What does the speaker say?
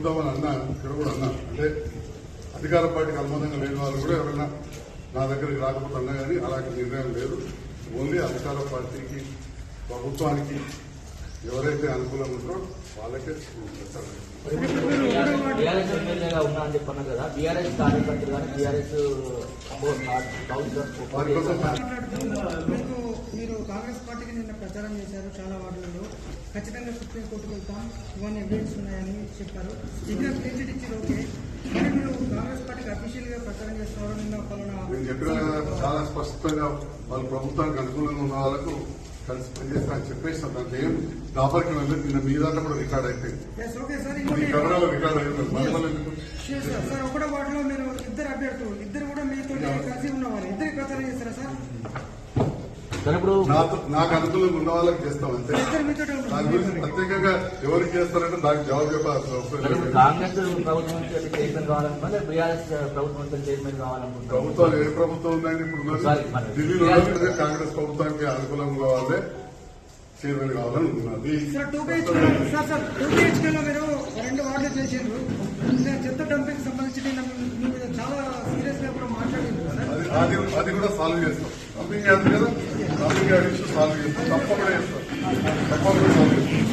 చూద్దామని అన్నా, ఇక్కడ కూడా అన్నా. అంటే అధికార పార్టీకి అనుబంధంగా లేని వాళ్ళు కూడా ఎవరైనా నా దగ్గరికి రాకపోతే అన్నా కానీ అలాంటి నిర్ణయం లేదు. ఓన్లీ అధికార పార్టీకి, ప్రభుత్వానికి ఎవరైతే అనుకూలంగా ఉంటారో వాళ్ళకే బీఆర్ఎస్ ఎమ్మెల్యేగా ఉన్నా అని చెప్పన్నారు కదా, బీఆర్ఎస్ కార్యకర్తలు కానీ బీఆర్ఎస్ మీరు కాంగ్రెస్ పార్టీకి నిన్న ప్రచారం చేశారు చాలా వార్డులలో. ఖచ్చితంగా సుప్రీంకోర్టుకు వెళ్తాం, ఇవన్నీ ఎవిడెన్స్ ఉన్నాయని చెప్పారు. ఇంకా క్లీన్ చిట్ ఇచ్చారు. ఓకే, మరి మీరు కాంగ్రెస్ పార్టీకి అఫీషియల్ గా ప్రచారం చేస్తున్నారు. నిన్న నేను చెప్పిన చాలా స్పష్టంగా వాళ్ళు ప్రభుత్వానికి అనుకూలంగా ఉన్న వాళ్ళకు కలిసి పనిచేస్తా అని చెప్పేసిన దాంట్లో ఏం దాపరికి వెళ్ళి నిన్న మీ దాంట్లో కూడా రికార్డ్ అయిపోయింది. రికార్డ్ అయిపోయింది సార్. ఒకటో వార్డులో మీరు ఇద్దరు అభ్యర్థులు, ఇద్దరు కూడా మీతో కలిసి ఉన్నవారు, ఇద్దరికి ప్రచారం చేస్తారా సార్? నాకు అనుకూలంగా ఉన్న వాళ్ళకి చేస్తామంటే దాని గురించి ప్రత్యేకంగా ఎవరికి చేస్తారంటే దానికి జవాబు చెప్పాల్సిన అవసరం లేదు. కాంగ్రెస్ ప్రభుత్వం చైర్మన్ కావాలనుకుంటే బీఆర్ఎస్ ప్రభుత్వం చైర్మన్ కావాలనుకుంటే ప్రభుత్వాలు ఏ ప్రభుత్వం ఉందండి ఇప్పుడు ఢిల్లీలో కాంగ్రెస్ ప్రభుత్వానికి అనుకూలంగా కావాలి, చైర్మన్ కావాలని ఉన్నది. సార్ 2BHK లో మీరు 2 వార్డులు చేసిండ్రు. చెత్త డంపింగ్ సంబంధించి చాలా సీరియస్ గా కూడా మాట్లాడింది. అది కూడా సాల్వ్ చేస్తాం. డంపింగ్ యాడ్ కదా, డంపింగ్ యాడ్ ఇష్యూ సాల్వ్ చేస్తాం. తప్పకుండా చేస్తాం, తప్పకుండా సాల్వ్ చేస్తాం.